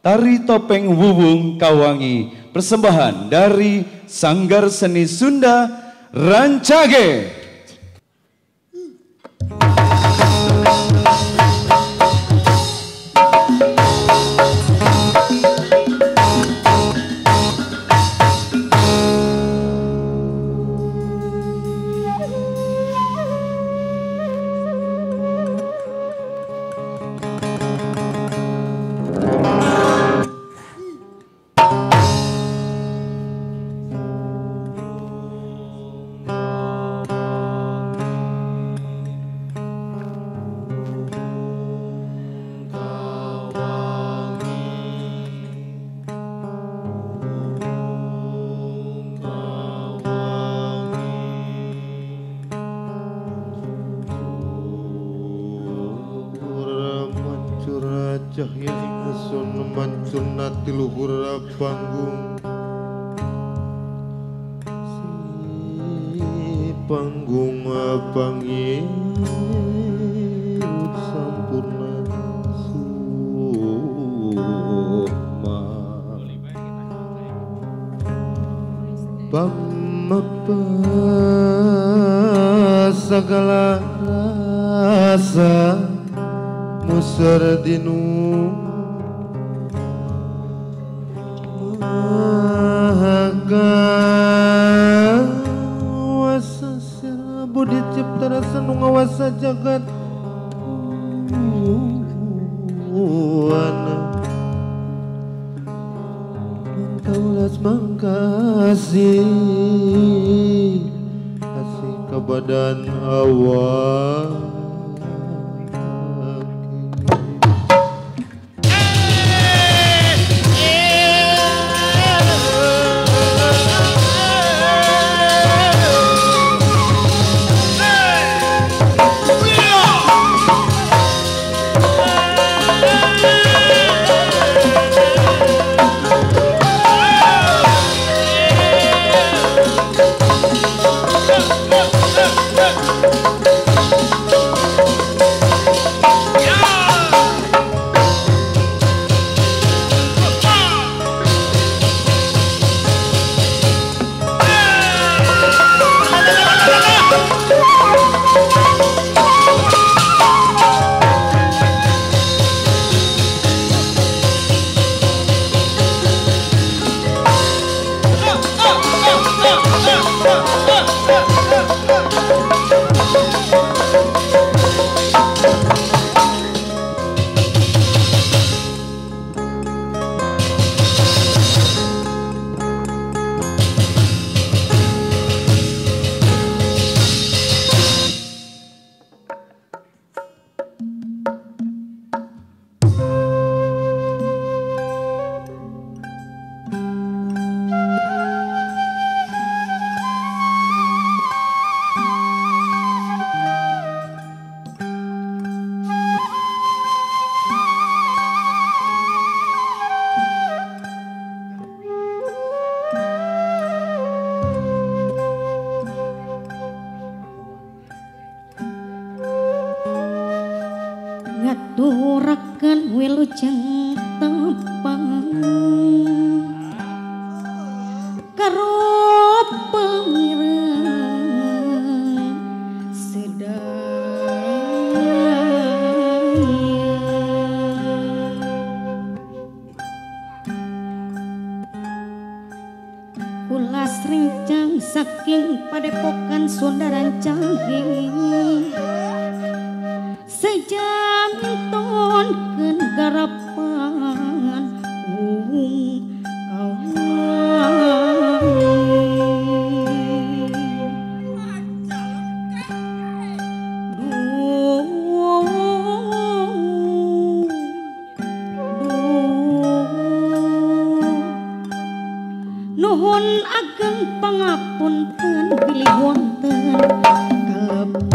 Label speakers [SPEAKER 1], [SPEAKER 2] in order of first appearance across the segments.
[SPEAKER 1] Tari Topeng Wuwung Kawangi, persembahan dari Sanggar Seni Sunda Rancage.
[SPEAKER 2] Cahya ingsun mancur nati luhur panggung si panggung pangirut sampurna sukma pamapa segala rasa musar dinu wasa sira budi cipta rasa nu ngawasa jagat wana mangkaulas mangkasih kasih kebadan awak.
[SPEAKER 3] Ngaturaken wilujeng tapang karo pamireng sedaya kula srencang saking padepokan Sunda Rancage sejantonkeun garapan Wuwung nuhun ageng pangapunten bilih wonten kalebet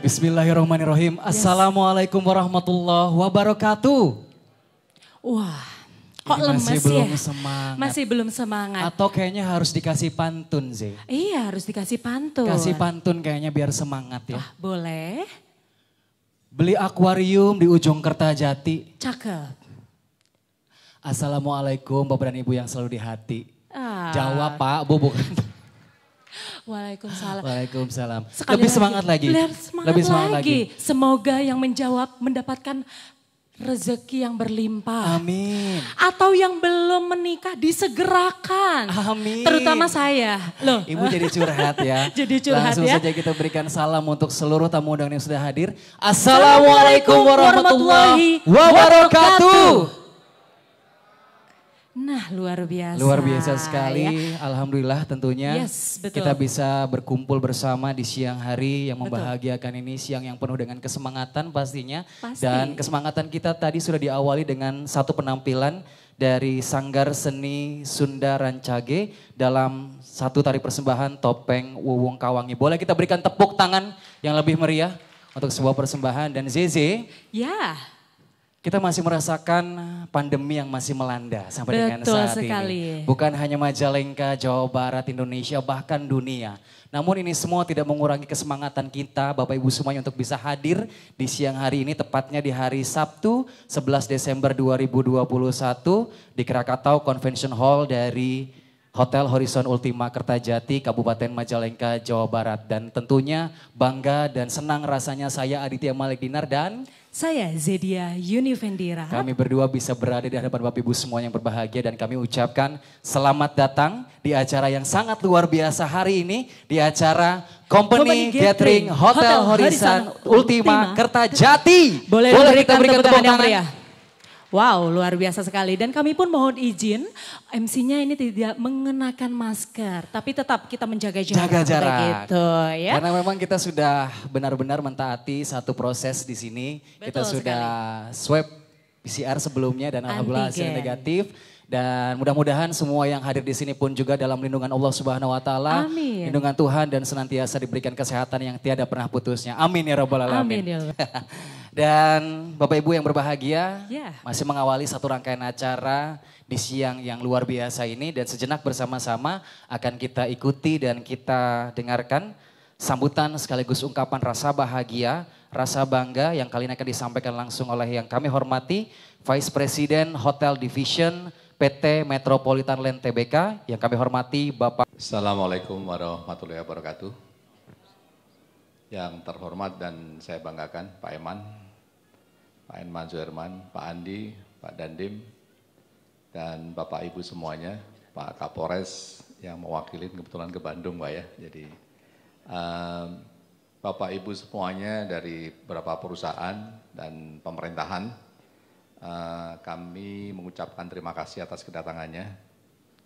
[SPEAKER 4] Bismillahirrahmanirrahim. Assalamualaikum warahmatullahi wabarakatuh.
[SPEAKER 5] Wah, kok
[SPEAKER 4] Ini
[SPEAKER 5] lemes
[SPEAKER 4] masih
[SPEAKER 5] ya?
[SPEAKER 4] belum semangat.
[SPEAKER 5] Masih belum semangat.
[SPEAKER 4] Atau kayaknya harus dikasih pantun sih.
[SPEAKER 5] Iya, harus dikasih pantun.
[SPEAKER 4] Kasih pantun kayaknya biar semangat ya.
[SPEAKER 5] Ah, boleh.
[SPEAKER 4] Beli akuarium di ujung Kertajati.
[SPEAKER 5] Cakep.
[SPEAKER 4] Assalamualaikum Bapak dan Ibu yang selalu di hati.
[SPEAKER 5] Ah.
[SPEAKER 4] Jawab Pak, Bu bukan.
[SPEAKER 5] Waalaikumsalam.
[SPEAKER 4] Waalaikumsalam.
[SPEAKER 5] Sekali
[SPEAKER 4] Lebih semangat lagi.
[SPEAKER 5] Lebih semangat lagi. Semoga yang menjawab mendapatkan rezeki yang berlimpah.
[SPEAKER 4] Amin.
[SPEAKER 5] Atau yang belum menikah disegerakan.
[SPEAKER 4] Amin.
[SPEAKER 5] Terutama saya. Loh.
[SPEAKER 4] Ibu jadi curhat ya.
[SPEAKER 5] Jadi curhat
[SPEAKER 4] Langsung
[SPEAKER 5] ya.
[SPEAKER 4] saja kita berikan salam untuk seluruh tamu undangan yang sudah hadir. Assalamualaikum warahmatullahi wabarakatuh.
[SPEAKER 5] Nah, luar biasa.
[SPEAKER 4] Luar biasa sekali,
[SPEAKER 5] ya.
[SPEAKER 4] Alhamdulillah tentunya
[SPEAKER 5] Yes, betul.
[SPEAKER 4] kita bisa berkumpul bersama di siang hari yang membahagiakan ini, siang yang penuh dengan kesemangatan pastinya.
[SPEAKER 5] Pasti.
[SPEAKER 4] Dan kesemangatan kita tadi sudah diawali dengan satu penampilan dari Sanggar Seni Sunda Rancage dalam satu tari persembahan Topeng Wuwung Kawangi. Boleh kita berikan tepuk tangan yang lebih meriah untuk sebuah persembahan. Dan Zeze,
[SPEAKER 5] Ya.
[SPEAKER 4] kita masih merasakan pandemi yang masih melanda sampai dengan
[SPEAKER 5] Betul
[SPEAKER 4] saat
[SPEAKER 5] sekali.
[SPEAKER 4] ini. Bukan hanya Majalengka, Jawa Barat, Indonesia, bahkan dunia. Namun ini semua tidak mengurangi kesemangatan kita Bapak Ibu semuanya untuk bisa hadir di siang hari ini. Tepatnya di hari Sabtu 11 Desember 2021 di Krakatau Convention Hall dari Hotel Horizon Ultima Kertajati, Kabupaten Majalengka, Jawa Barat. Dan tentunya bangga dan senang rasanya saya Aditya Malik Dinar dan
[SPEAKER 5] Saya Zedia Yunifendira.
[SPEAKER 4] kami berdua bisa berada di hadapan Bapak Ibu semua yang berbahagia dan kami ucapkan selamat datang di acara yang sangat luar biasa hari ini di acara Company Gathering Hotel Horizon Ultima Kertajati.
[SPEAKER 5] Boleh
[SPEAKER 4] kita berikan tepuk
[SPEAKER 5] yang
[SPEAKER 4] tangan?
[SPEAKER 5] meriah. Wow, luar biasa sekali. Dan kami pun mohon izin, MC-nya ini tidak mengenakan masker, tapi tetap kita menjaga jarak.
[SPEAKER 4] Jaga jarak.
[SPEAKER 5] Begitu, ya.
[SPEAKER 4] Karena memang kita sudah benar-benar mentaati satu proses di sini. Kita
[SPEAKER 5] Betul
[SPEAKER 4] sudah swab PCR sebelumnya dan alhamdulillah hasilnya
[SPEAKER 5] Antigen.
[SPEAKER 4] negatif. Dan mudah-mudahan semua yang hadir di sini pun juga dalam lindungan Allah Subhanahu wa taala,
[SPEAKER 5] Amin.
[SPEAKER 4] lindungan Tuhan dan senantiasa diberikan kesehatan yang tiada pernah putusnya. Amin ya rabbal alamin.
[SPEAKER 5] Amin ya Allah.
[SPEAKER 4] Dan Bapak Ibu yang berbahagia,
[SPEAKER 5] Ya.
[SPEAKER 4] masih mengawali satu rangkaian acara di siang yang luar biasa ini dan sejenak bersama-sama akan kita ikuti dan kita dengarkan sambutan sekaligus ungkapan rasa bahagia, rasa bangga yang kali ini akan disampaikan langsung oleh yang kami hormati Vice President Hotel Division PT Metropolitan Land Tbk yang kami hormati Bapak.
[SPEAKER 6] Assalamualaikum warahmatullahi wabarakatuh. Yang terhormat dan saya banggakan Pak Eman Zuherman, Pak Andi, Pak Dandim, dan Bapak Ibu semuanya, Pak Kapolres yang mewakili kebetulan ke Bandung Pak ya. Jadi Bapak Ibu semuanya dari beberapa perusahaan dan pemerintahan, kami mengucapkan terima kasih atas kedatangannya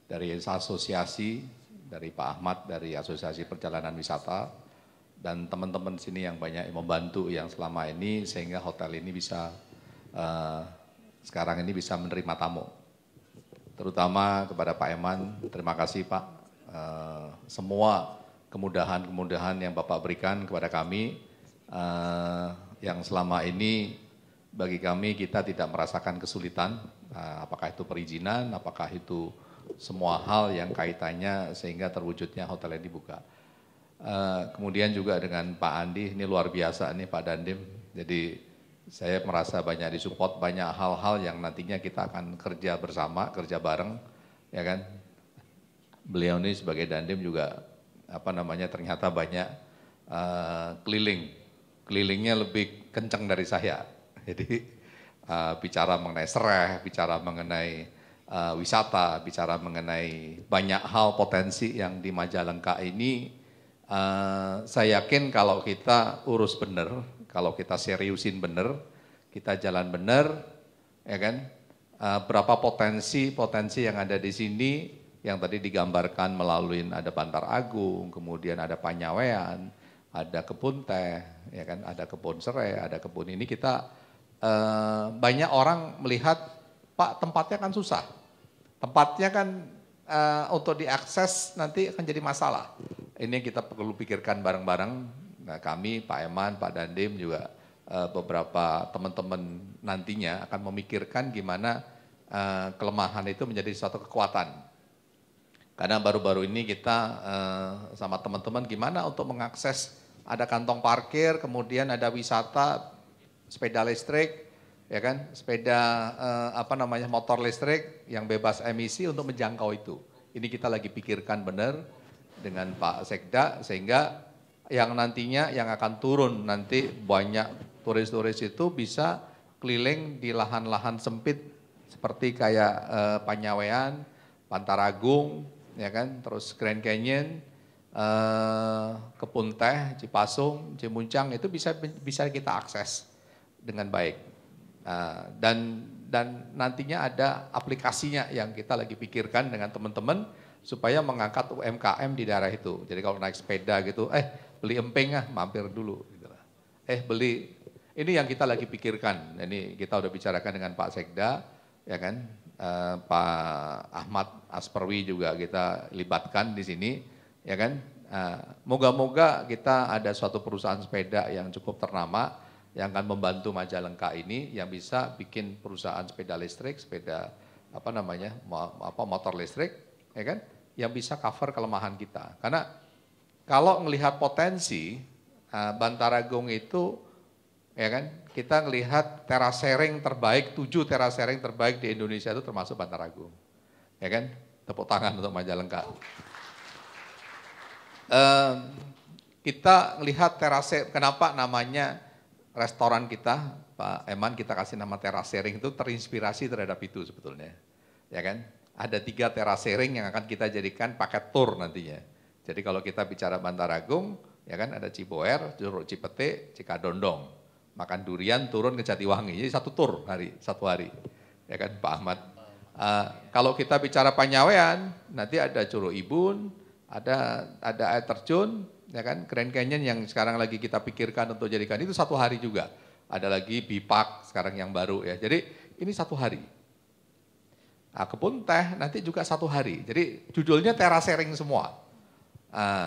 [SPEAKER 6] dari asosiasi, dari Pak Ahmad, dari Asosiasi Perjalanan Wisata, dan teman-teman sini yang banyak yang membantu yang selama ini sehingga hotel ini bisa sekarang ini bisa menerima tamu. Terutama kepada Pak Eman, terima kasih Pak. Semua kemudahan-kemudahan yang Bapak berikan kepada kami yang selama ini bagi kami kita tidak merasakan kesulitan, apakah itu perizinan, apakah itu semua hal yang kaitannya sehingga terwujudnya hotel ini dibuka. Kemudian juga dengan Pak Andi, ini luar biasa nih Pak Dandim, jadi saya merasa banyak disupport, banyak hal-hal yang nantinya kita akan kerja bersama, kerja bareng, ya kan. Beliau ini sebagai Dandim juga ternyata banyak kelilingnya lebih kencang dari saya. Jadi bicara mengenai sereh, bicara mengenai wisata, bicara mengenai banyak hal potensi yang di Majalengka ini, saya yakin kalau kita urus benar, kalau kita seriusin benar, kita jalan benar, ya kan, berapa potensi yang ada di sini yang tadi digambarkan melalui ada Bantar Agung, kemudian ada Panyawean, ada kebun teh, ya kan, ada kebun serai, ada kebun ini kita banyak orang melihat, Pak tempatnya kan susah, tempatnya kan untuk diakses nanti akan jadi masalah. Ini kita perlu pikirkan bareng-bareng Nah, kami, Pak Eman, Pak Dandim juga beberapa teman-teman nantinya akan memikirkan gimana kelemahan itu menjadi suatu kekuatan. Karena baru-baru ini kita sama teman-teman gimana untuk mengakses, ada kantong parkir, kemudian ada wisata, sepeda listrik, ya kan, sepeda motor listrik yang bebas emisi untuk menjangkau itu. Ini kita lagi pikirkan benar dengan Pak Sekda, sehingga yang nantinya yang akan turun nanti banyak turis-turis itu bisa keliling di lahan-lahan sempit seperti kayak Panyawean, Pantaragung, ya kan, terus Grand Canyon, Kebun Teh, Cipasung, Cimuncang itu bisa kita akses dengan baik. Dan nantinya ada aplikasinya yang kita lagi pikirkan dengan teman-teman supaya mengangkat UMKM di daerah itu. Jadi kalau naik sepeda gitu, beli emping mampir dulu. Gitu. Beli, ini yang kita lagi pikirkan. Ini kita udah bicarakan dengan Pak Sekda, ya kan, Pak Ahmad Asperwi juga kita libatkan di sini, ya kan. Moga-moga kita ada suatu perusahaan sepeda yang cukup ternama yang akan membantu Majalengka ini, yang bisa bikin perusahaan sepeda listrik, sepeda motor listrik, ya kan, yang bisa cover kelemahan kita. Karena kalau melihat potensi Bantaragung itu, ya kan, kita melihat terasering terbaik, 7 terasering terbaik di Indonesia itu termasuk Bantaragung, ya kan, tepuk tangan untuk Majalengka. Kita melihat terasering, kenapa namanya restoran kita, Pak Eman, kita kasih nama terasering itu terinspirasi terhadap itu sebetulnya, ya kan. Ada 3 terasering yang akan kita jadikan paket tour nantinya. Jadi kalau kita bicara Bantaragung, ya kan, ada Ciboer, Curug Cipete, Cikadondong, makan durian turun ke Jatiwangi, jadi satu tour satu hari, ya kan Pak Ahmad. Kalau kita bicara Panyawean, nanti ada Curug Ibun, ada air terjun, ya kan, Grand Canyon yang sekarang lagi kita pikirkan untuk jadikan itu satu hari juga. Ada lagi Bipak sekarang yang baru ya. Jadi ini satu hari. Kebun Teh nanti juga satu hari. Jadi judulnya terasering semua.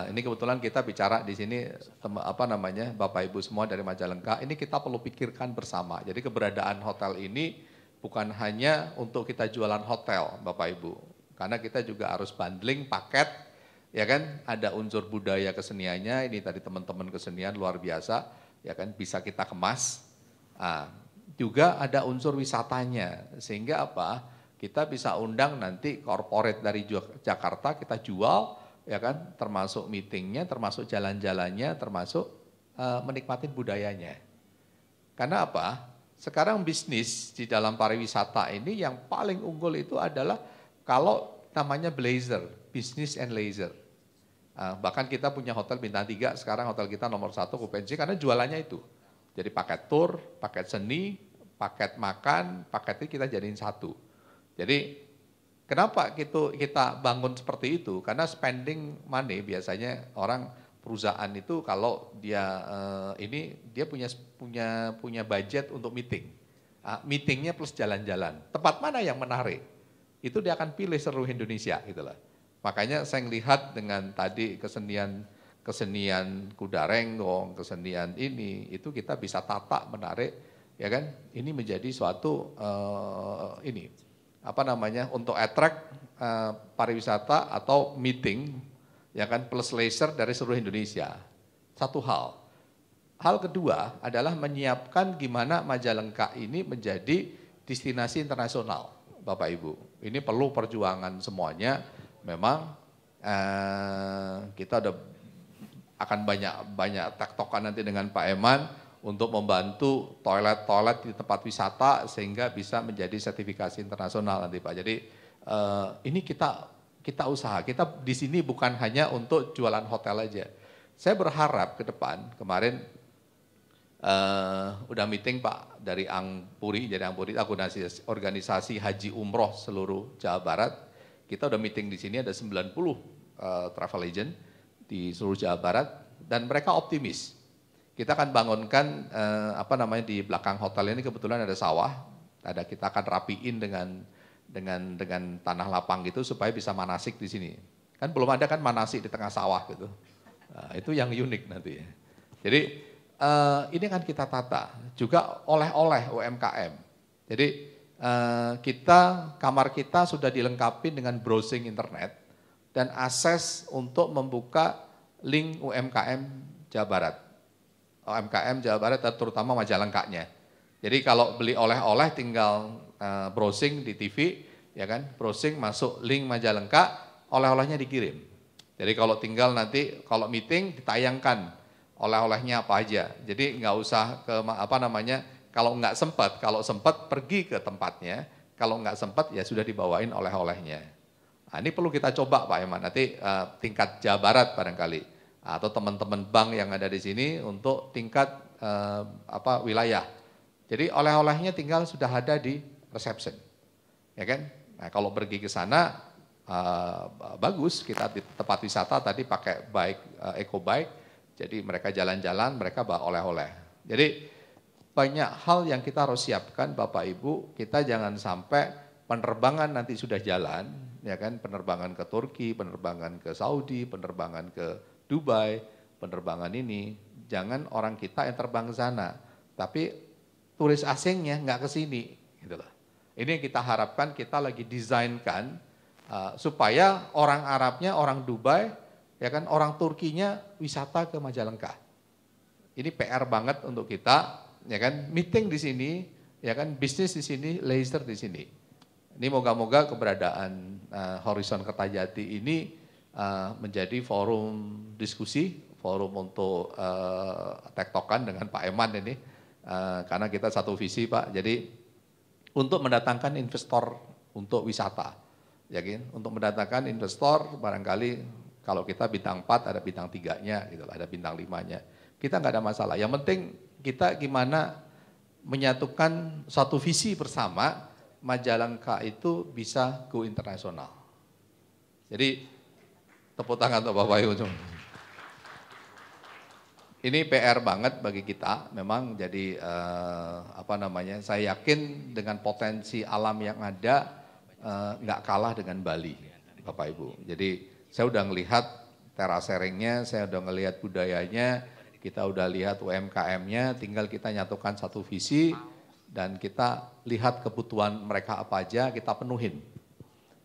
[SPEAKER 6] Ini kebetulan kita bicara di sini Bapak Ibu semua dari Majalengka, ini kita perlu pikirkan bersama. Jadi keberadaan hotel ini bukan hanya untuk kita jualan hotel Bapak Ibu. Karena kita juga harus bundling paket, ya kan, ada unsur budaya keseniannya, ini tadi teman-teman kesenian luar biasa, ya kan, bisa kita kemas. Juga ada unsur wisatanya, sehingga kita bisa undang nanti corporate dari Jakarta, kita jual, ya kan, termasuk meetingnya, termasuk jalan-jalannya, termasuk menikmati budayanya. Karena sekarang bisnis di dalam pariwisata ini yang paling unggul itu adalah kalau namanya blazer, business and leisure. Bahkan kita punya hotel bintang 3, sekarang hotel kita nomor 1 okupansi karena jualannya itu. Jadi paket tour, paket seni, paket makan, paket itu kita jadiin satu. Jadi kenapa kita bangun seperti itu? Karena spending money biasanya orang perusahaan itu kalau dia dia punya budget untuk meeting. Meetingnya plus jalan-jalan. Tempat mana yang menarik? Itu dia akan pilih seluruh Indonesia gitulah. Makanya saya melihat dengan tadi kesenian kuda renggong, kesenian ini, itu kita bisa tata menarik, ya kan? Ini menjadi suatu untuk attract pariwisata atau meeting, ya kan, plus leisure dari seluruh Indonesia. Satu hal. Hal kedua adalah menyiapkan gimana Majalengka ini menjadi destinasi internasional, Bapak Ibu. Ini perlu perjuangan semuanya. Memang kita akan banyak tektokan nanti dengan Pak Eman untuk membantu toilet-toilet di tempat wisata sehingga bisa menjadi sertifikasi internasional nanti Pak. Jadi ini kita usaha, kita di sini bukan hanya untuk jualan hotel aja. Saya berharap ke depan, kemarin udah meeting Pak dari Angpuri, jadi Angpuri organisasi Haji Umroh seluruh Jawa Barat. Kita udah meeting di sini ada 90 travel agent di seluruh Jawa Barat dan mereka optimis. Kita akan bangunkan di belakang hotel ini kebetulan ada sawah, kita akan rapiin dengan tanah lapang gitu supaya bisa manasik di sini. Kan belum ada kan manasik di tengah sawah gitu. Nah, itu yang unik nanti. Jadi ini kan kita tata, juga oleh-oleh UMKM. Jadi kamar kita sudah dilengkapi dengan browsing internet dan akses untuk membuka link UMKM Jawa Barat. UMKM Jawa Barat terutama Majalengkanya. Jadi kalau beli oleh-oleh tinggal browsing di TV, ya kan, browsing masuk link Majalengka, oleh-olehnya dikirim. Jadi kalau tinggal nanti kalau meeting ditayangkan oleh-olehnya apa aja. Jadi nggak usah ke kalau nggak sempat, kalau sempat pergi ke tempatnya, kalau nggak sempat ya sudah dibawain oleh-olehnya. Nah, ini perlu kita coba Pak Eman, nanti tingkat Jawa Barat barangkali atau teman-teman bank yang ada di sini untuk tingkat wilayah. Jadi oleh-olehnya tinggal sudah ada di reception, ya kan? Nah, kalau pergi ke sana bagus, kita di tempat wisata tadi pakai eco bike, jadi mereka jalan-jalan, mereka bawa oleh-oleh. Jadi banyak hal yang kita harus siapkan Bapak Ibu, kita jangan sampai penerbangan nanti sudah jalan, ya kan, penerbangan ke Turki, penerbangan ke Saudi, penerbangan ke Dubai, penerbangan ini, jangan orang kita yang terbang ke sana, tapi turis asingnya nggak ke sini, gitu loh. Ini yang kita harapkan, kita lagi desainkan supaya orang Arabnya, orang Dubai, ya kan, orang Turkinya wisata ke Majalengka. Ini PR banget untuk kita, ya kan, meeting di sini, ya kan, bisnis di sini, leisure di sini. Ini moga-moga keberadaan Horizon Kertajati ini menjadi forum diskusi, forum untuk tektokan dengan Pak Eman ini, karena kita satu visi Pak, jadi untuk mendatangkan investor untuk wisata, ya kan, untuk mendatangkan investor barangkali kalau kita bintang 4 ada bintang 3-nya, gitu, ada bintang 5-nya, kita nggak ada masalah. Yang penting kita gimana menyatukan satu visi bersama, Majalengka itu bisa go internasional. Jadi tepuk tangan untuk Bapak Ibu. Ini PR banget bagi kita, memang jadi saya yakin dengan potensi alam yang ada nggak kalah dengan Bali, Bapak Ibu. Jadi saya udah ngelihat terasering-nya, saya udah ngelihat budayanya, kita udah lihat UMKM-nya, tinggal kita nyatukan satu visi dan kita lihat kebutuhan mereka apa aja, kita penuhin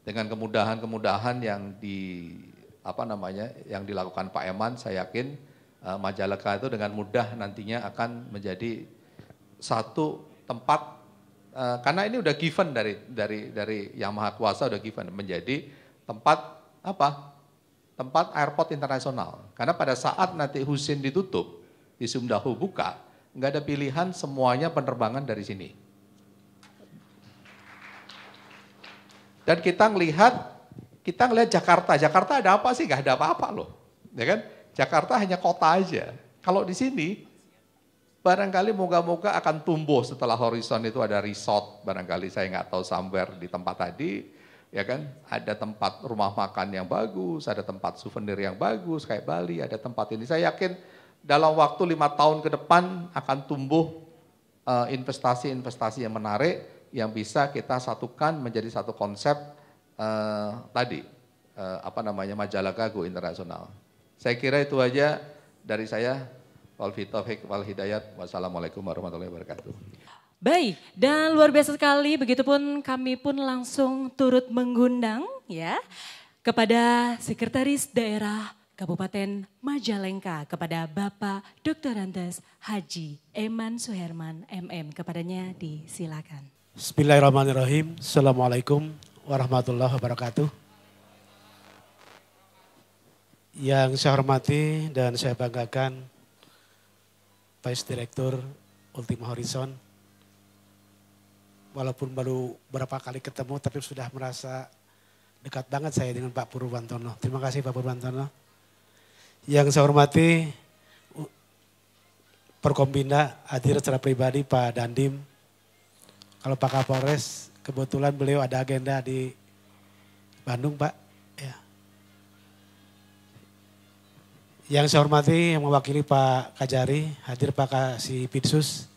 [SPEAKER 6] dengan kemudahan-kemudahan yang yang dilakukan Pak Eman. Saya yakin Majalengka itu dengan mudah nantinya akan menjadi satu tempat, karena ini udah given dari Yang Maha Kuasa, udah given menjadi tempat tempat airport internasional. Karena pada saat nanti Husin ditutup, di Sumdahu buka, nggak ada pilihan, semuanya penerbangan dari sini. Dan kita ngelihat Jakarta ada apa sih? Nggak ada apa-apa loh, ya kan? Jakarta hanya kota aja. Kalau di sini, barangkali moga-moga akan tumbuh setelah Horizon itu ada resort, barangkali saya nggak tahu somewhere di tempat tadi, ya kan, ada tempat rumah makan yang bagus, ada tempat souvenir yang bagus kayak Bali, ada tempat ini. Saya yakin dalam waktu 5 tahun ke depan akan tumbuh investasi-investasi yang menarik yang bisa kita satukan menjadi satu konsep Majalengka Go Internasional. Saya kira itu aja dari saya. Wal Taufik wal Hidayat. Wassalamualaikum warahmatullahi wabarakatuh.
[SPEAKER 5] Baik, dan luar biasa sekali, begitupun kami pun langsung turut mengundang ya kepada Sekretaris Daerah Kabupaten Majalengka, kepada Bapak Dr. Andes Haji Eman Suherman MM, kepadanya disilakan.
[SPEAKER 7] Bismillahirrahmanirrahim. Assalamualaikum warahmatullahi wabarakatuh. Yang saya hormati dan saya banggakan Vice Direktur Ultima Horizon. Walaupun baru berapa kali ketemu, tapi sudah merasa dekat banget saya dengan Pak Purwantono. Terima kasih Pak Purwantono. Yang saya hormati Perkombinda, hadir secara pribadi Pak Dandim. Kalau Pak Kapolres, kebetulan beliau ada agenda di Bandung Pak. Ya. Yang saya hormati yang mewakili Pak Kajari, hadir Pak Kasipidsus.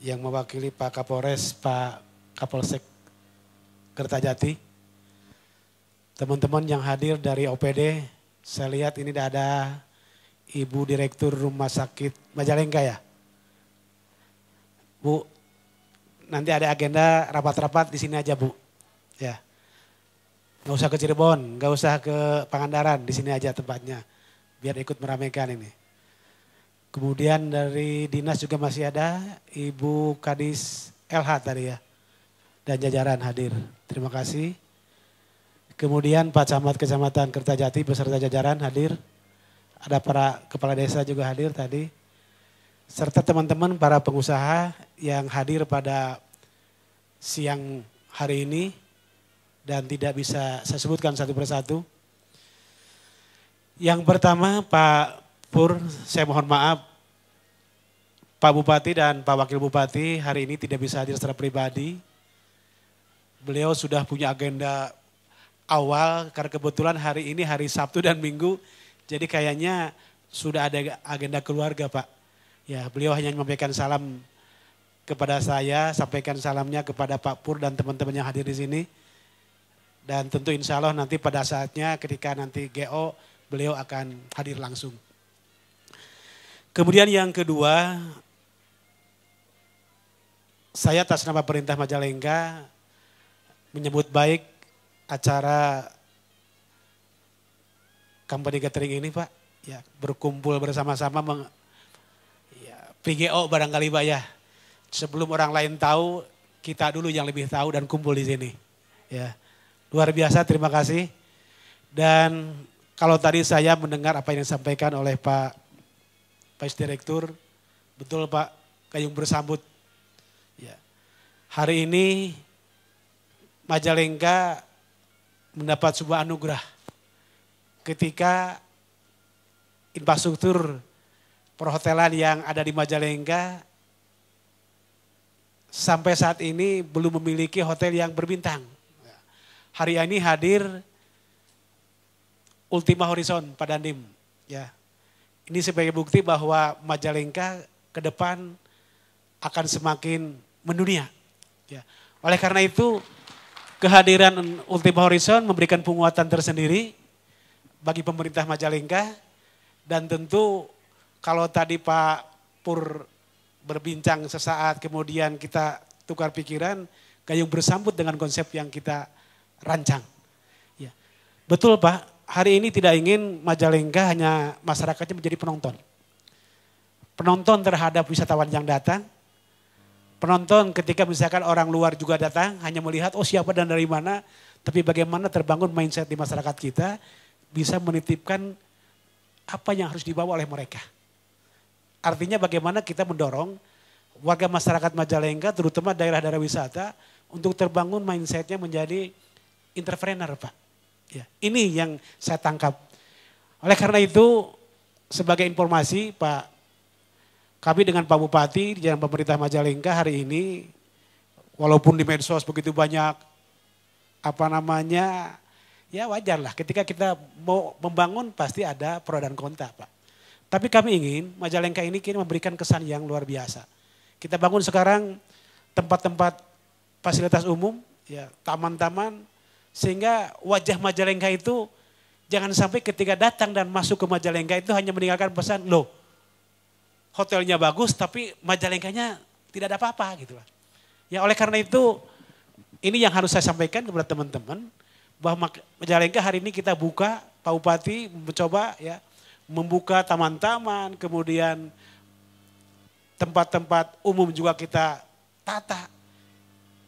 [SPEAKER 7] Yang mewakili Pak Kapolres, Pak Kapolsek Kertajati. Teman-teman yang hadir dari OPD, saya lihat ini ada Ibu Direktur Rumah Sakit Majalengka ya. Bu, nanti ada agenda rapat-rapat di sini aja Bu. Ya, nggak usah ke Cirebon, nggak usah ke Pangandaran, di sini aja tempatnya. Biar ikut meramaikan ini. Kemudian dari dinas juga masih ada Ibu Kadis LH tadi ya. Dan jajaran hadir. Terima kasih. Kemudian Pak Camat Kecamatan Kertajati beserta jajaran hadir. Ada para kepala desa juga hadir tadi. Serta teman-teman para pengusaha yang hadir pada siang hari ini. Dan tidak bisa saya sebutkan satu persatu. Yang pertama Pak Pur, saya mohon maaf. Pak Bupati dan Pak Wakil Bupati hari ini tidak bisa hadir secara pribadi. Beliau sudah punya agenda awal karena kebetulan hari ini hari Sabtu dan Minggu. Jadi kayaknya sudah ada agenda keluarga Pak. Ya, beliau hanya menyampaikan salam kepada saya, sampaikan salamnya kepada Pak Pur dan teman-teman yang hadir di sini. Dan tentu insya Allah nanti pada saatnya ketika nanti GO beliau akan hadir langsung. Kemudian yang kedua, saya atas nama Perintah Majalengka menyebut baik acara company catering ini Pak, ya berkumpul bersama-sama, ya, PGO barangkali Pak ya. Sebelum orang lain tahu, kita dulu yang lebih tahu dan kumpul di sini. Ya, luar biasa, terima kasih. Dan kalau tadi saya mendengar apa yang disampaikan oleh Pak Vice Direktur, betul Pak, Gayung bersambut. Ya, hari ini Majalengka mendapat sebuah anugerah ketika infrastruktur perhotelan yang ada di Majalengka sampai saat ini belum memiliki hotel yang berbintang. Hari ini hadir Ultima Horizon Pak Dandim. Ya, ini sebagai bukti bahwa Majalengka ke depan akan semakin mendunia. Ya, oleh karena itu kehadiran Ultima Horizon memberikan penguatan tersendiri bagi pemerintah Majalengka. Dan tentu kalau tadi Pak Pur berbincang sesaat kemudian kita tukar pikiran, Gayung bersambut dengan konsep yang kita rancang. Ya. Betul Pak, hari ini tidak ingin Majalengka hanya masyarakatnya menjadi penonton. Penonton terhadap wisatawan yang datang. Penonton ketika misalkan orang luar juga datang hanya melihat oh siapa dan dari mana. Tapi bagaimana terbangun mindset di masyarakat kita bisa menitipkan apa yang harus dibawa oleh mereka. Artinya bagaimana kita mendorong warga masyarakat Majalengka terutama daerah-daerah wisata untuk terbangun mindsetnya menjadi entrepreneur Pak. Ya, ini yang saya tangkap. Oleh karena itu sebagai informasi Pak, kami dengan Pak Bupati di jalan pemerintah Majalengka hari ini, walaupun di medsos begitu banyak, ya wajar lah ketika kita mau membangun pasti ada pro dan kontra Pak. Tapi kami ingin Majalengka ini kini memberikan kesan yang luar biasa. Kita bangun sekarang tempat-tempat fasilitas umum, ya taman-taman, sehingga wajah Majalengka itu jangan sampai ketika datang dan masuk ke Majalengka itu hanya meninggalkan pesan, loh hotelnya bagus tapi Majalengkanya tidak ada apa-apa gitu lah. Ya oleh karena itu ini yang harus saya sampaikan kepada teman-teman bahwa Majalengka hari ini kita buka, Pak Bupati mencoba ya membuka taman-taman, kemudian tempat-tempat umum juga kita tata.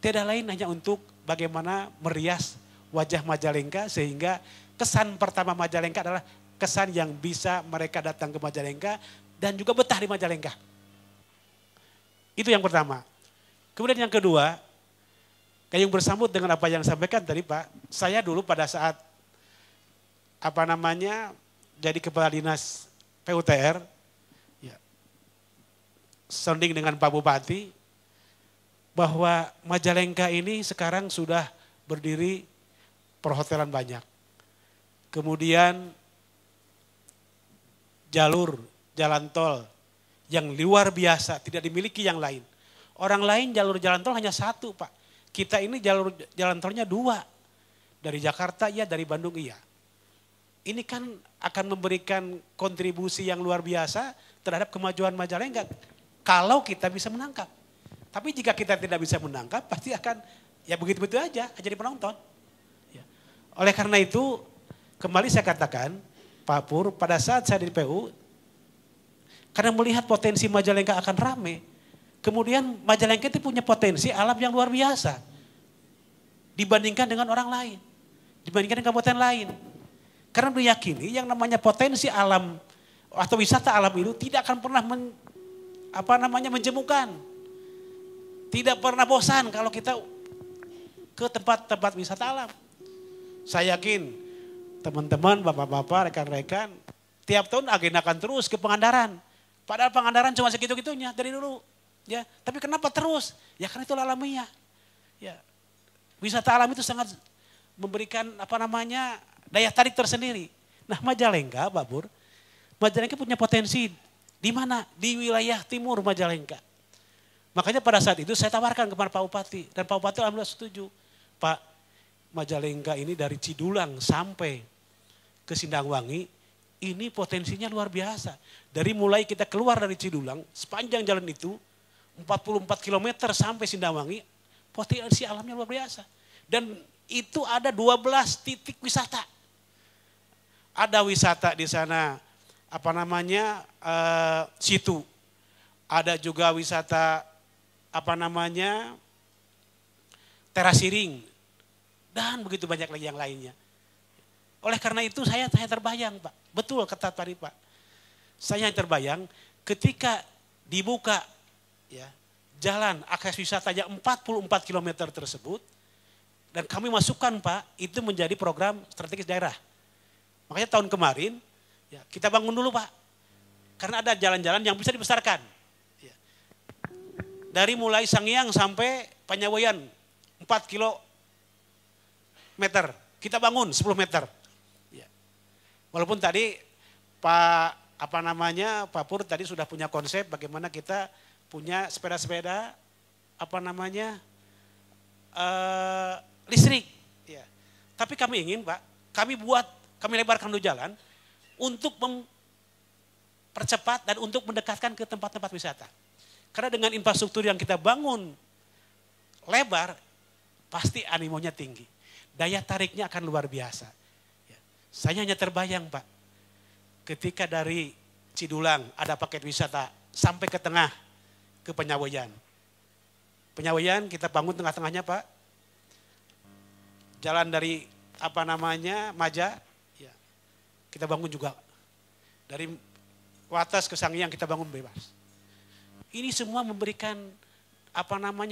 [SPEAKER 7] Tidak lain hanya untuk bagaimana merias wajah Majalengka sehingga kesan pertama Majalengka adalah kesan yang bisa mereka datang ke Majalengka dan juga betah di Majalengka. Itu yang pertama. Kemudian yang kedua, Gayung bersambut dengan apa yang disampaikan tadi Pak. Saya dulu pada saat jadi kepala dinas PUTR, ya, sounding dengan Pak Bupati, bahwa Majalengka ini sekarang sudah berdiri perhotelan banyak. Kemudian jalan tol yang luar biasa, tidak dimiliki yang lain. Orang lain jalur jalan tol hanya satu Pak. Kita ini jalur jalan tolnya 2. Dari Jakarta iya, dari Bandung iya. ini kan akan memberikan kontribusi yang luar biasa terhadap kemajuan Majalengka kalau kita bisa menangkap. Tapi jika kita tidak bisa menangkap, pasti akan ya begitu-begitu aja jadi penonton. Ya. Oleh karena itu, kembali saya katakan, Pak Pur, pada saat saya di PU, karena melihat potensi Majalengka akan rame, kemudian Majalengka itu punya potensi alam yang luar biasa dibandingkan dengan orang lain, dibandingkan dengan kabupaten lain. Karena meyakini yang namanya potensi alam atau wisata alam itu tidak akan pernah menjemukan. Tidak pernah bosan kalau kita ke tempat-tempat wisata alam. Saya yakin teman-teman, bapak-bapak, rekan-rekan tiap tahun agendakan terus ke Pangandaran. Padahal Pangandaran cuma segitu-gitunya dari dulu. Ya, tapi kenapa terus? Ya karena itu alamiah. Ya. Wisata alam itu sangat memberikan daya tarik tersendiri. Nah, Majalengka, Pak Pur, Majalengka punya potensi di mana? Di wilayah timur Majalengka. Makanya pada saat itu saya tawarkan kepada Pak Bupati dan Pak Bupati alhamdulillah setuju. Pak, Majalengka ini dari Cidulang sampai ke Sindangwangi ini potensinya luar biasa. Dari mulai kita keluar dari Cidulang sepanjang jalan itu 44 km sampai Sindangwangi potensi alamnya luar biasa. Dan itu ada 12 titik wisata. Ada wisata di sana situ. Ada juga wisata terasiring dan begitu banyak lagi yang lainnya. Oleh karena itu saya terbayang, Pak. Betul kata tadi, Pak. Saya terbayang ketika dibuka ya jalan akses wisatanya 44 km tersebut dan kami masukkan, Pak, itu menjadi program strategis daerah. Makanya tahun kemarin ya, kita bangun dulu, Pak. Karena ada jalan-jalan yang bisa dibesarkan. Ya. Dari mulai Sangiang sampai Panyawoyan 4 km. Kita bangun 10 meter. Ya. Walaupun tadi Pak Pur tadi sudah punya konsep bagaimana kita punya sepeda-sepeda listrik. Ya. Tapi kami ingin, Pak, kami lebarkan dulu jalan untuk mempercepat dan untuk mendekatkan ke tempat-tempat wisata. Karena dengan infrastruktur yang kita bangun lebar, pasti animonya tinggi. Daya tariknya akan luar biasa. Ya. Saya hanya terbayang, Pak, ketika dari Cidulang ada paket wisata sampai ke tengah, ke Penyawoyan. Penyawoyan kita bangun tengah-tengahnya, Pak. Jalan dari Maja, ya, kita bangun juga. Dari Wates ke Sangiang kita bangun bebas. Ini semua memberikan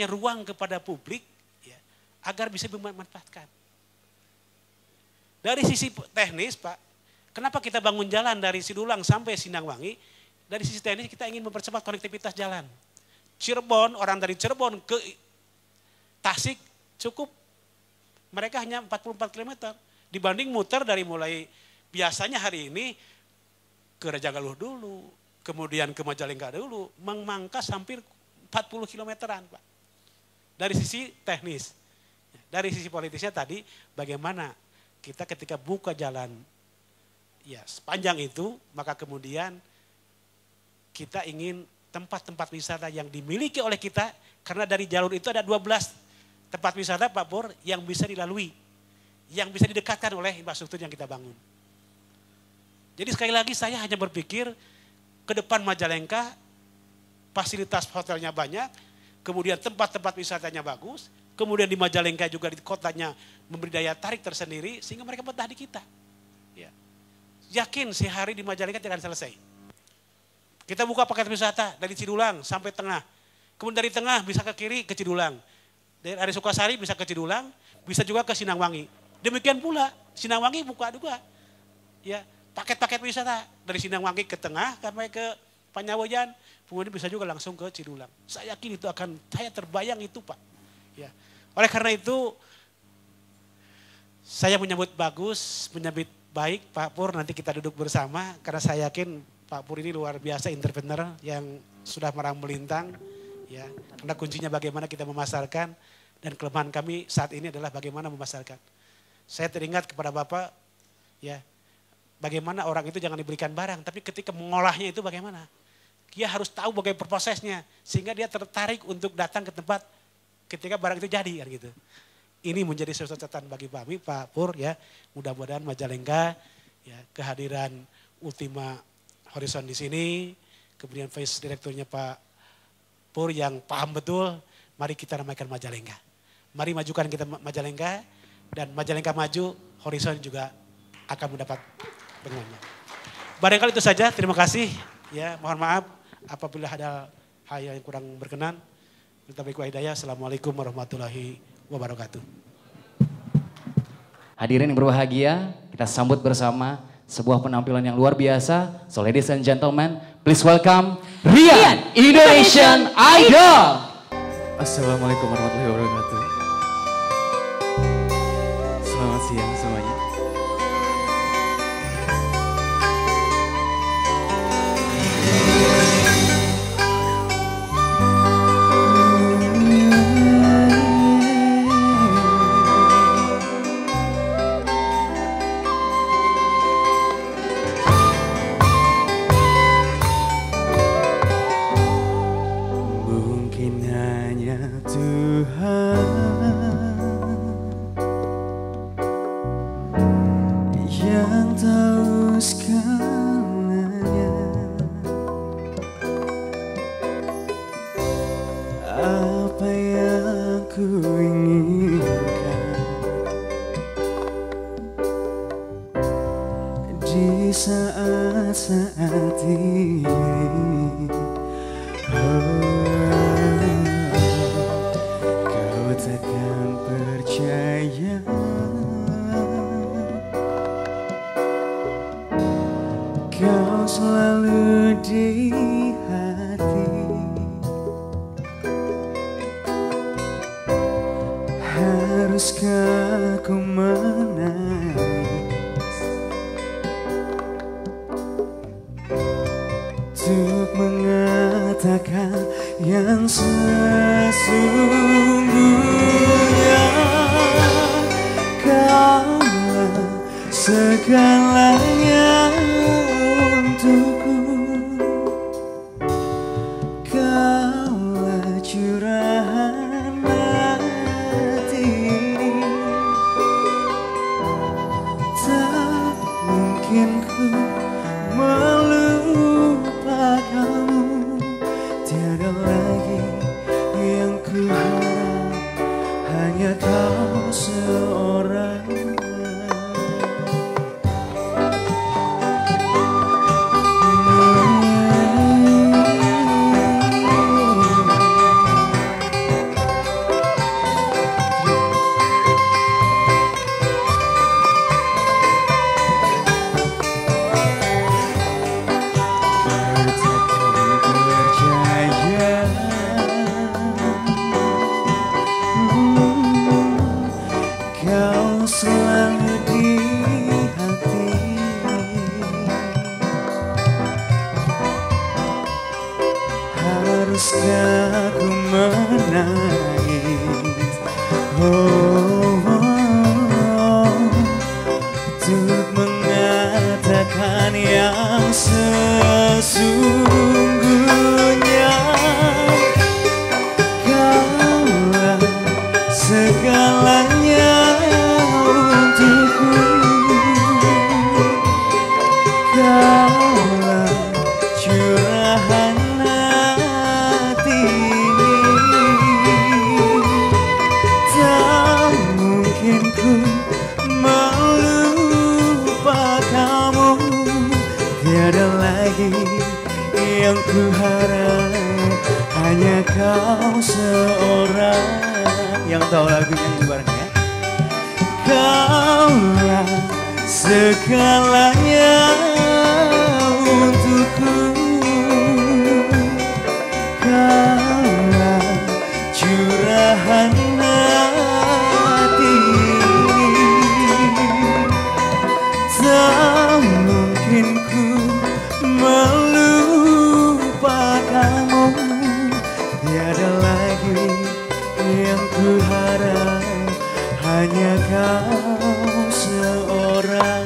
[SPEAKER 7] ruang kepada publik ya, agar bisa memanfaatkan. Dari sisi teknis, Pak, kenapa kita bangun jalan dari Cidulang sampai Sindangwangi? Dari sisi teknis kita ingin mempercepat konektivitas jalan. Cirebon, orang dari Cirebon ke Tasik cukup mereka hanya 44 km. Dibanding muter dari mulai biasanya hari ini ke Raja Galuh dulu, kemudian ke Majalengka dulu, memangkas hampir 40 kilometeran, Pak. Dari sisi teknis. Dari sisi politisnya tadi bagaimana kita ketika buka jalan ya sepanjang itu, maka kemudian kita ingin tempat-tempat wisata yang dimiliki oleh kita, karena dari jalur itu ada 12 tempat wisata, Pak Pur, yang bisa dilalui, yang bisa didekatkan oleh infrastruktur yang kita bangun. Jadi sekali lagi saya hanya berpikir ke depan Majalengka, fasilitas hotelnya banyak, kemudian tempat-tempat wisatanya bagus, kemudian di Majalengka juga di kotanya memberi daya tarik tersendiri, sehingga mereka betah di kita. Ya. Yakin sehari di Majalengka tidak akan selesai. Kita buka paket wisata dari Cidulang sampai tengah, kemudian dari tengah bisa ke kiri ke Cidulang. Dari Sukasari bisa ke Cidulang, bisa juga ke Sindangwangi. Demikian pula Sindangwangi buka juga. Ya, paket-paket wisata dari Sindangwangi ke tengah sampai ke Panyawoyan, kemudian bisa juga langsung ke Cidulang. Saya yakin itu saya terbayang itu, Pak. Ya. Oleh karena itu saya menyambut baik Pak Pur, nanti kita duduk bersama karena saya yakin Pak Pur ini luar biasa entrepreneur yang sudah merang melintang. Ya, karena kuncinya bagaimana kita memasarkan dan kelemahan kami saat ini adalah bagaimana memasarkan. Saya teringat kepada Bapak, ya, bagaimana orang itu jangan diberikan barang, tapi ketika mengolahnya itu bagaimana. Dia harus tahu bagaimana prosesnya, sehingga dia tertarik untuk datang ke tempat ketika barang itu jadi kan gitu. Ini menjadi sesuatu catatan bagi kami Pak Pur ya. Mudah-mudahan Majalengka ya kehadiran Ultima Horizon di sini, kemudian Vice Direkturnya Pak Pur yang paham betul, mari kita ramaikan Majalengka. Mari majukan kita Majalengka, dan Majalengka maju, Horizon juga akan mendapat pengaruhnya. Barangkali itu saja, terima kasih. Ya, mohon maaf apabila ada hal yang kurang berkenan. Minta baik wa hidayah. Assalamualaikum warahmatullahi wabarakatuh.
[SPEAKER 4] Hadirin yang berbahagia, kita sambut bersama sebuah penampilan yang luar biasa. So ladies and gentlemen, please welcome Rian Indonesian Idol.
[SPEAKER 8] Assalamualaikum warahmatullahi wabarakatuh. Selamat siang semuanya.
[SPEAKER 9] Saat ini kau takkan percaya kau selalu di hati. Haruskah ku menangis untuk mengatakan yang sesungguhnya. Kaulah segalanya untukku, kaulah curahan hati. Tak mungkin ku melupakanmu, tiada lagi yang ku harap, hanya kau seorang. Haruskah ku menangis untuk mengatakan yang sesungguhnya. Kaulah segalanya untukku, kaulah curahan hati. Tak mungkin ku melupakanmu, tiada lagi yang ku harap, hanya kau seorang. Yang tahu lagunya bareng ya. Kaulah segalanya untukku, kaulah curahan hati. Tak mungkin ku melupakanmu, tiada lagi yang ku harap, hanya kau seorang.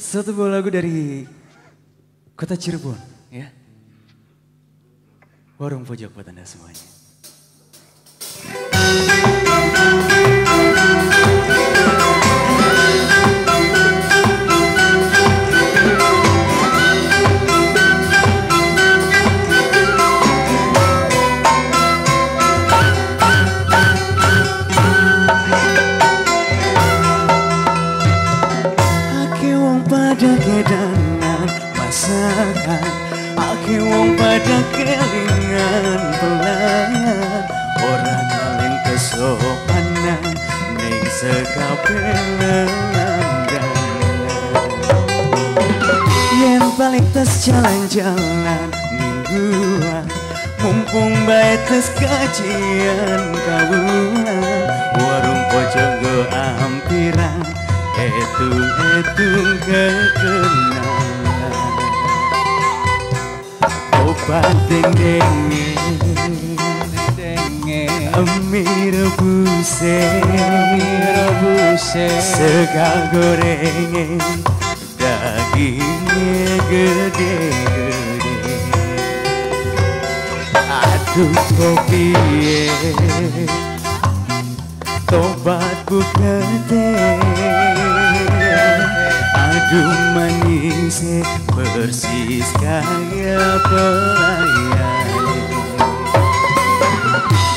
[SPEAKER 8] Satu buah lagu dari kota Cirebon, ya. Warung pojok buat Anda semuanya.
[SPEAKER 9] Pada kedangan masakan, ake wong pada kelingan pelayan, orang kalian kesopanan ning sekapelelanggan. Yen balik tes jalan-jalan mingguan, mumpung bae tes kajian kawulan, warung pojok go ampiran. Etung kekenangan, obat dengenge, mie rebuse, sega gorenge, dagingnya gede-gede. Aduh kopi tobat bukete, aduh manis persis kayak pelayan.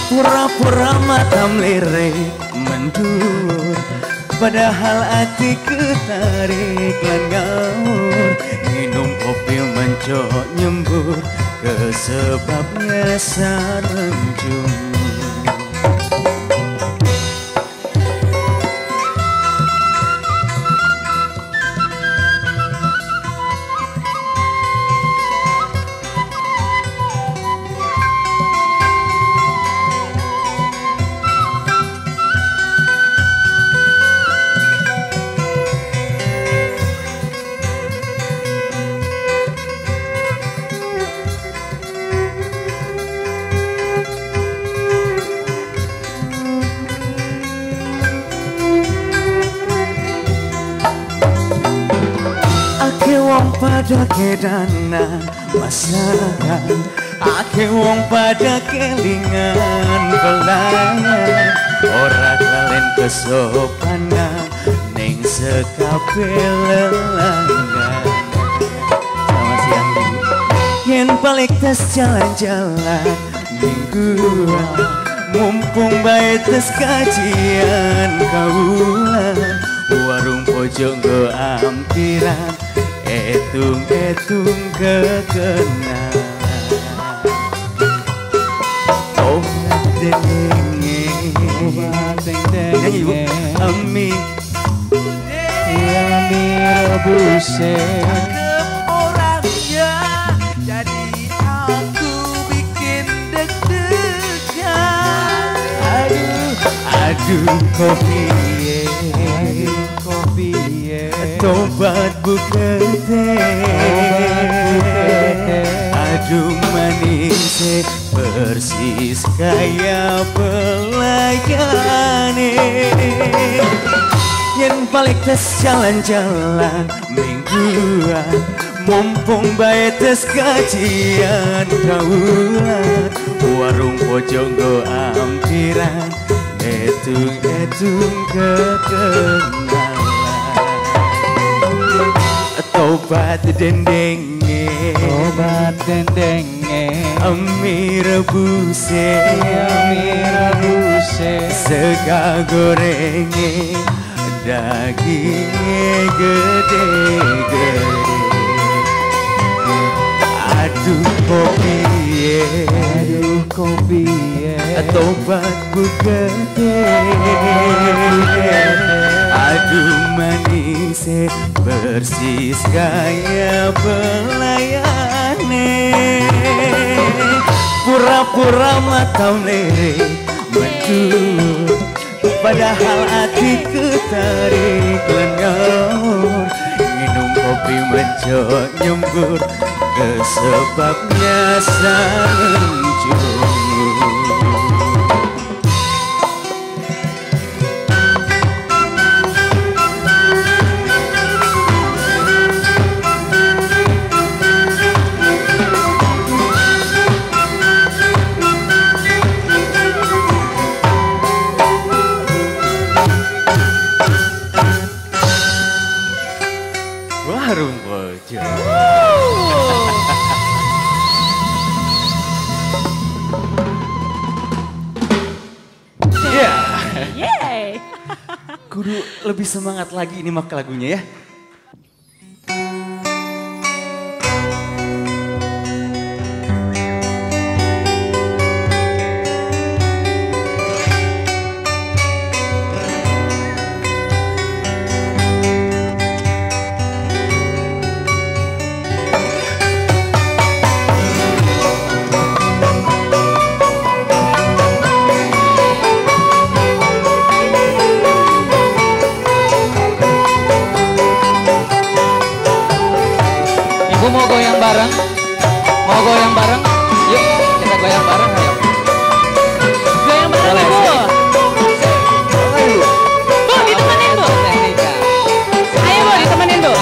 [SPEAKER 9] Pura-pura mata melirik mendur, padahal hati ketarik lan ngawur. Minum kopi mencok nyembur, kesebabnya sareng jumur. Pada kedanan masakan, ake wong pada kelingan pelayan, ora kalian kesopanan ning sekapelelanggan. Selamat siang Ibu. Yen balik tes jalan-jalan mingguan, mumpung bae tes kajian kawulan, warung pojok go ampiran. Etung kekenangan, obat dengenge, nyanyi Ibu, mie rebuse. Orangnya jadi aku bikin deg-degan. Aduh kopi tobat bukete, aduh manis persis kayak pelayane. Yen balik tes jalan-jalan mingguan, mumpung bae tes kajian kawulan, warung pojok go ampiran. Etung kekenangan, obat dendenge, mie rebuse, sega gorenge, dagingnya gede-gede. Aduh kopi tobat bukete, aduh manis persis kayak pelayane. Pura-pura mata melirik mendur, padahal hati ketarik lan ngawur. Minum kopi mencok nyembur, kesebabnya sareng jumur. Kudu lebih semangat lagi ini mah lagunya ya.
[SPEAKER 4] Ibu mau goyang bareng? Mau goyang bareng? Yuk kita goyang bareng ayo.
[SPEAKER 5] Goyang bareng
[SPEAKER 4] Boleh.
[SPEAKER 5] Ibu. Bu, ditemenin Bu. Ayo Bu, ditemenin Bu.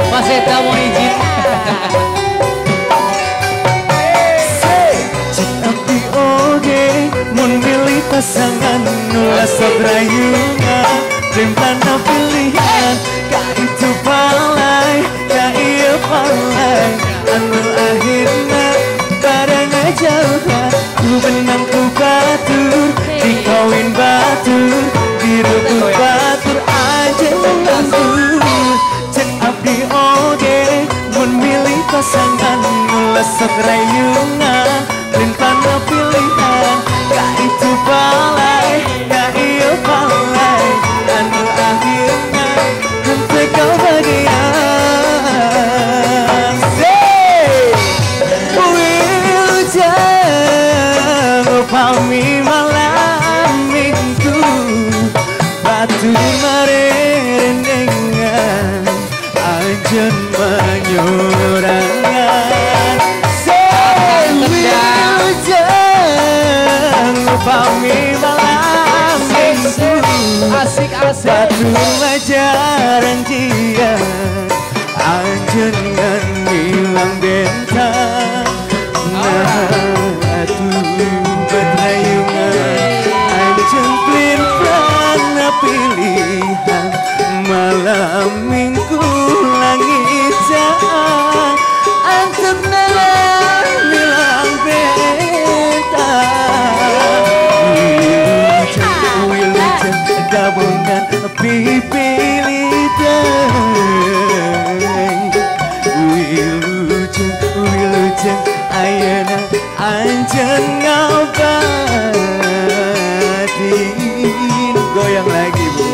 [SPEAKER 4] Mas Eta mau izin.
[SPEAKER 9] Cek api oge mun milih pasangan nula sabrayunga Rimplana pilihan ka itu palai ka iya palai anu akhirna barang jauhan ku benang ku batur dikawin batur direbut batur aja ngantur cek abdi oge mun milih pasangan nula sabrayunga Rimplana pilihan ka itu palai ka iya palai anu akhirnya henteu kebahagiaan Wilujeng upami malam minggu batu marendengan anjeun menyurangan Wilujeng upami malam minggu
[SPEAKER 4] Asik-asik.
[SPEAKER 9] batu majaran jian anjeun ngan milang bentang atuh betrayungan anjeun plin-plana pilihan malam minggu langit jaan anjeun milang bentang wilujeng gabungan pipilideng wilujeng ayeuna anjeun ngabadin goyang lagi Bu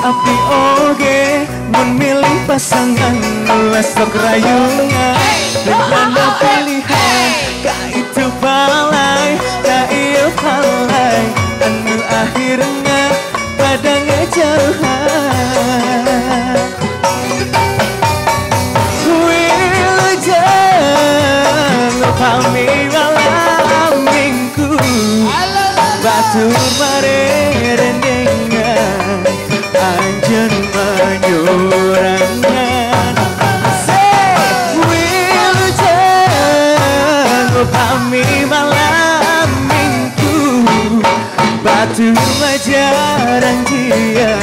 [SPEAKER 9] api oge mun milih pasangan sok rayungan Rimplana pilihan ka itu palai ka ieu palai anu akhirnya pada ngejauhan Wilujeng upami malam minggu batu marendengan anjeun menyurangan Wilujeng upami malam minggu batu majaran jian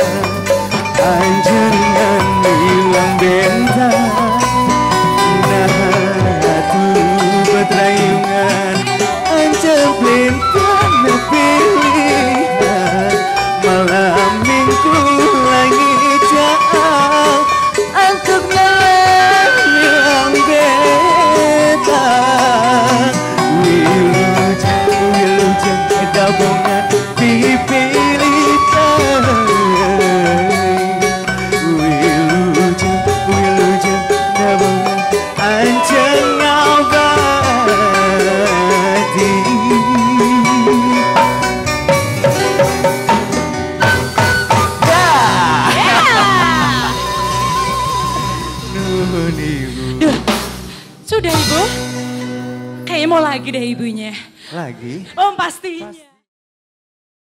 [SPEAKER 5] Sudah ibu? Kayaknya mau lagi deh ibunya.
[SPEAKER 8] Lagi?
[SPEAKER 5] Oh pastinya.